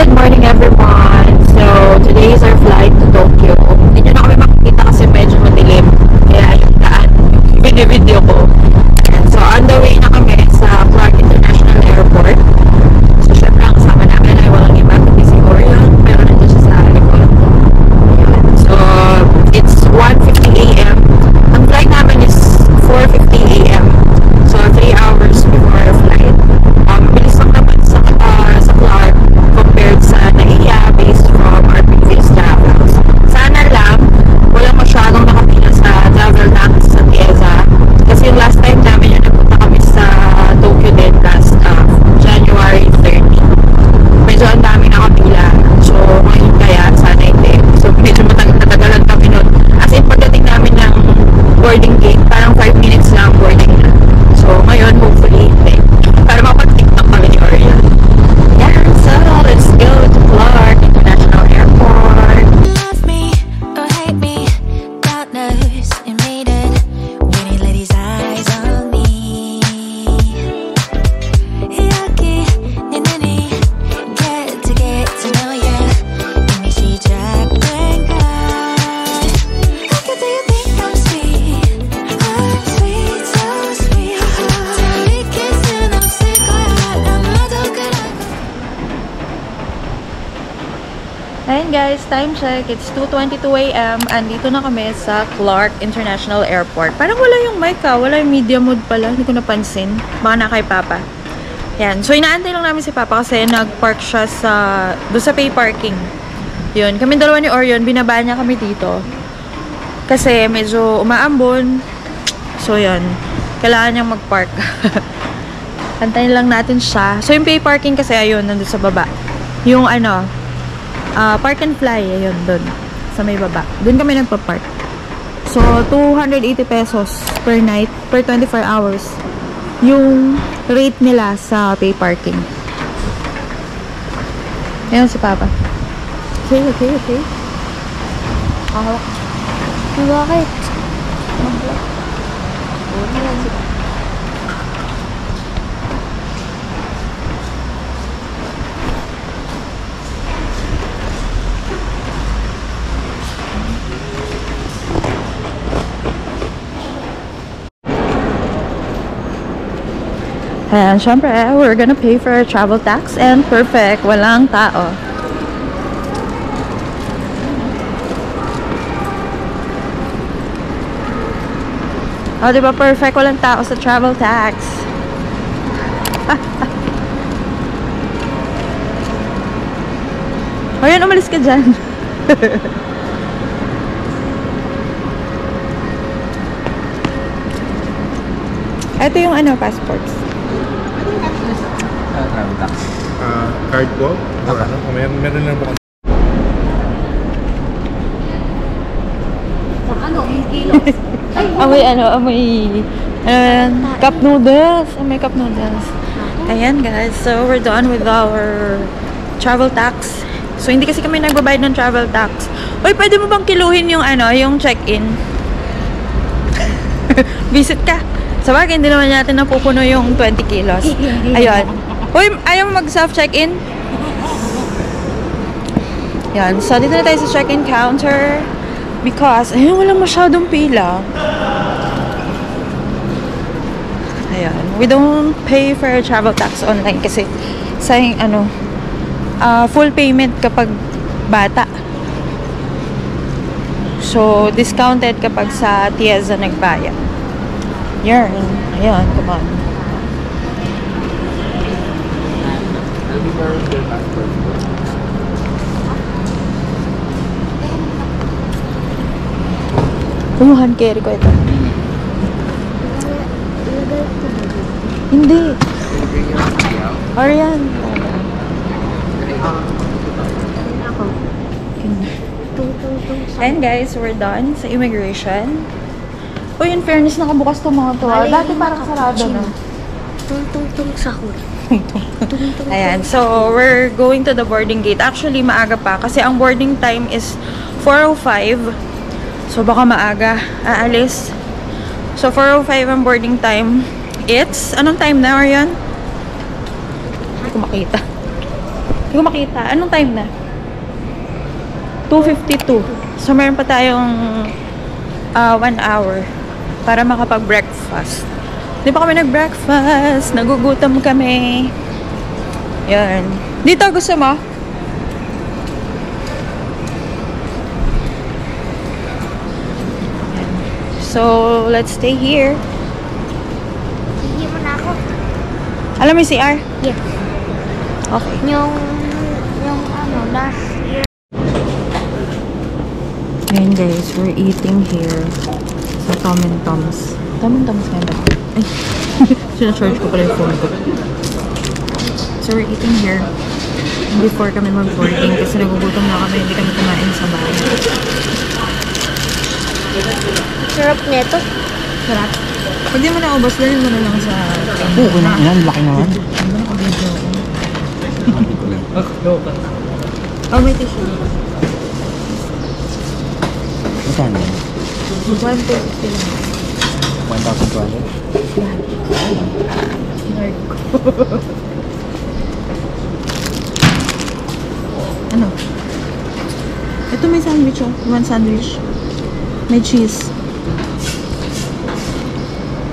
Good morning everyone! So, today is our flight to Tokyo. Hindi nyo na kami makikita kasi medyo madilim. Kaya yung daan, video ko. And so, on the way na kami sa Clark International Airport. So, syempre ang kasama namin ay walang iba kundi si Orion. Pero nandun siya sa likod. So, it's 1:50 a.m. Ang flight namin is 4:50 a.m. So, 3 hours before our flight. Mabilis lang naman sa Clark compared sa NAIA based from our previous travels. Sana lang, walang masyadong nakapila sa travel tax sa Tieza. Kasi yung last time namin yung nagpunta kami sa Tokyo din last January 30. Medyo ang dami nakapila. So, ngayon kaya, sana hindi. So, medyo matagalan kami nun. As in, pagdating namin ng boarding gate, parang 5 minutes lang boarding na. So, ngayon, hopefully, hindi. Para mapag-tiktok kami ni Orion. Yeah, so let's go to Clark International Airport. Love me or hate me, God knows you made it. When he let his eyes on me, yucky, ninny, get to know ya. Let me see Jack and cry. Look at, do you think I'm sweet? I'm sweet, so sweet. We kiss and I'm sick of it. I'm not okay. Ayun guys, time check. It's 2:22 a.m. Andito na kami sa Clark International Airport. Parang wala yung mic wala yung media mode pala. Hindi ko napansin. Baka na kay Papa. Yan. So, inaantay lang namin si Papa kasi nag-park siya doon sa pay parking. Yun. Kami dalawa ni Orion, binaba niya kami dito. Kasi medyo umaambon. So, yun. Kailangan niyang mag-park. Antayin lang natin siya. So, yung pay parking kasi, ayun, nandun sa baba. Yung park and fly, ayun, dun. Sa may baba. Dun kami nagpa-park. So, 280 pesos per night, per 24 hours. Yung rate nila sa pay parking. Ayun si Papa. Okay. Hawak. Bakit? And syempre, we're gonna pay for our travel tax and perfect, walang tao. Oh, diba perfect, walang tao sa travel tax. O yan, umalis ka dyan. Ito yung passports. Travel tax. Card po? Meron lang po. Amoy cup noodles. Amoy cup noodles. Ayan guys, so we're done with our travel tax. So hindi kasi kami nagbabayad ng travel tax. Uy, pwede mo bang kiluhin yung yung check-in? Visit ka. Sabagay, hindi naman natin napupuno yung 20 kilos. Ayun. Uy, ayaw mo mag-self-check-in? Yan. So, dito na tayo sa check-in counter. Because, ayun, walang masyadong pila. Ayan. We don't pay for travel tax online kasi sayang, full payment kapag bata. So, discounted kapag sa Tieza nagbayad. Yan. Ayan, come on. Kumuhan carry ko ito. Hindi. Orion. And guys, we're done sa immigration. O, in fairness, nakabukas itong mga to. Dati parang sarado na. Tung sa huli. Ayan. So, we're going to the boarding gate. Actually, maaga pa. Kasi ang boarding time is 4:05. So, baka maaga aalis. So, 4:05 ang boarding time. It's, anong time na, Orion? Hindi ko makita. Hindi ko makita. Anong time na? 2:52. So, meron pa tayong 1 hour para makapag-breakfast. Di pa kami nag-breakfast. Nagugutom kami. Yan. Dito, gusto mo? So, let's stay here. Hindi mo na ako. Alam mo yung CR? Yes. Okay. Yung ano, last year. Ayan guys, we're eating here sa Tom and Tom's. Tom and Tom's nga ba? Ay, sinacharge ko pala yung phone ko. So we're eating here before kami mag-boarding kasi nagugutom na kami, hindi kami kumain sa bahay. Sarap nito. Sarap. Pwede mo na ubos, dahil mo na lang sa... Oo, yan, laki naman. Oh, may tissue. Magkano? 150 lang. 1,200? Ano? Ito may sandwich oh. One sandwich. May cheese.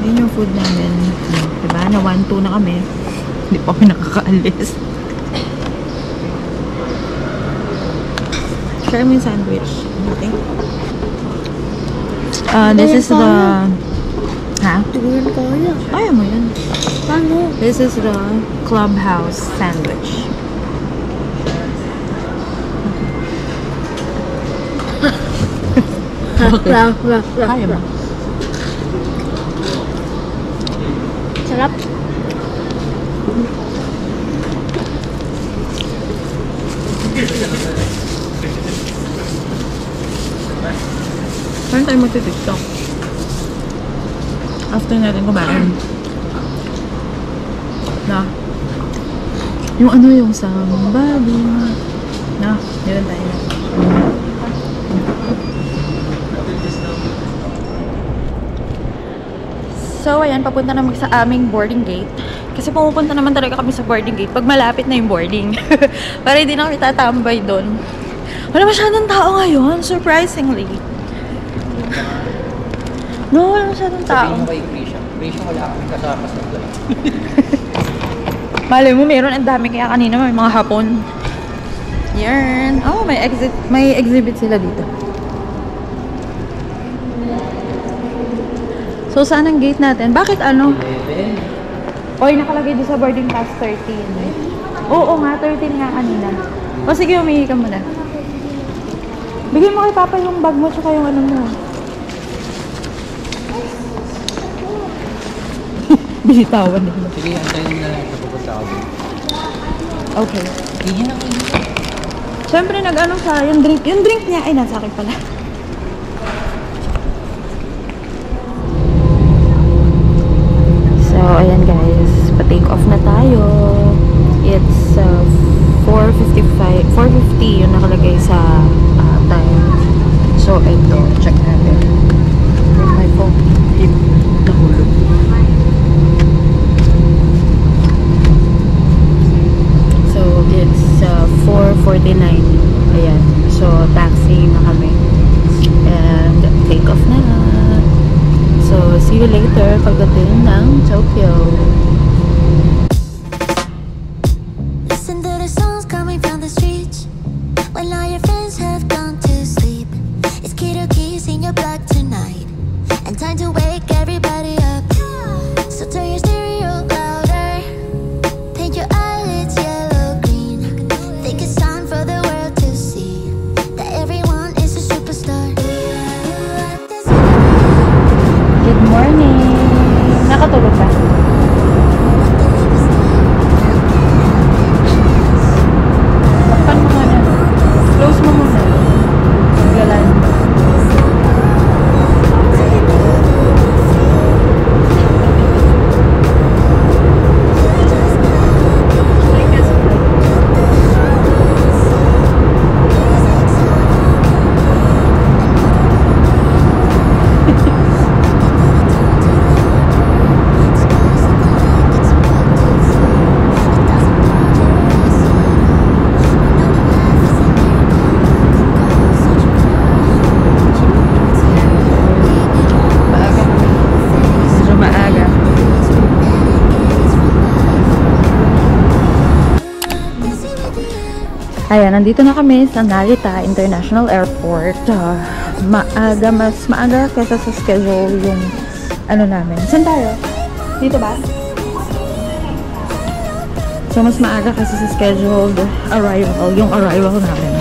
Yun yung food namin. Diba? Na 1-2 na kami. Hindi pa kami nakakaalis. Try mo yung sandwich. Okay. This is the... Ha? Tingnan ko yun. Ayaw mo yun. Paano? This is the Clubhouse sandwich. Ayaw mo. Sarap. Saan tayo magti-tiktok? After natin kumain. Na. Yung ano yung somebody. Na. Yun tayo. So, ayan, papunta naman sa aming boarding gate. Kasi pumupunta naman talaga kami sa boarding gate pag malapit na yung boarding. Para hindi na kami tatambay doon. Wala masyadong tao ngayon, surprisingly. No, wala masyadong tao. Sabihin mo kay Krisha. Krisha, wala kami kasama sa vlog. Malay mo, meron ang dami kaya kanina may mga hapon. Yan. Oh, may exhibit sila dito. So, saan ang gate natin? Bakit ano? Oy, nakalagay doon sa boarding pass 13. Oo nga, 13 nga kanina. O sige, umihi ka muna. Bigyan mo kay Papa yung bag mo tsaka yung ano mo. Binitawan nila. Sige, antayin mo na lang ito pupunta ako dun. Okay. Iyan ako yun. Siyempre, nag-ano siya, yung drink niya, ay, nasa akin pala. So, ayan guys, pa-take off na tayo. It's 4:50 yung nakalagay sa time. So, ito, check natin. My phone, nahulog. So, it's 4:49. Ayan. So, taxi na kami. And, take off na. So, see you later pagdating ng Tokyo. Listen to the songs coming from the streets when all your friends have gone to sleep. It's Kiddo Keys in your blood tonight, and time to wake everybody up. So turn your stereo louder, paint your eyelids yellow green. Think it's time for the world to see that everyone is a superstar. Good morning! Nakatulog ba? Ayan, nandito na kami sa Narita International Airport. Mas maaga kaysa sa schedule yung ano namin. Saan tayo? Dito ba? So, mas maaga kasi sa scheduled arrival, yung arrival namin.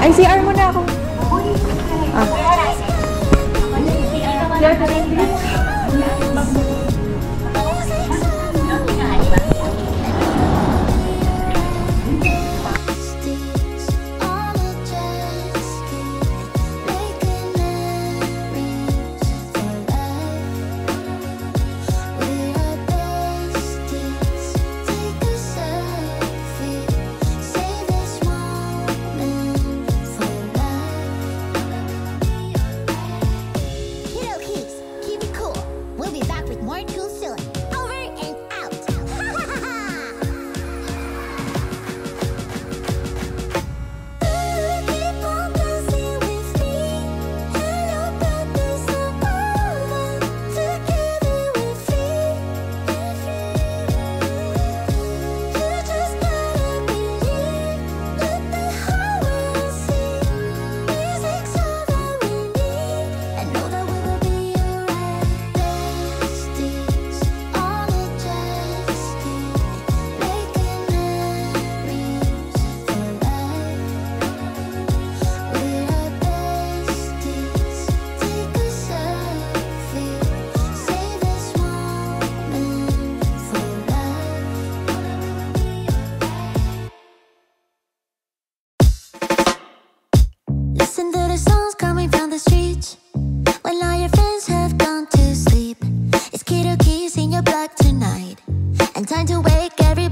Ay, CR muna ako. Listen to the songs coming from the streets when all your friends have gone to sleep. It's key to keys in your blood tonight, and time to wake every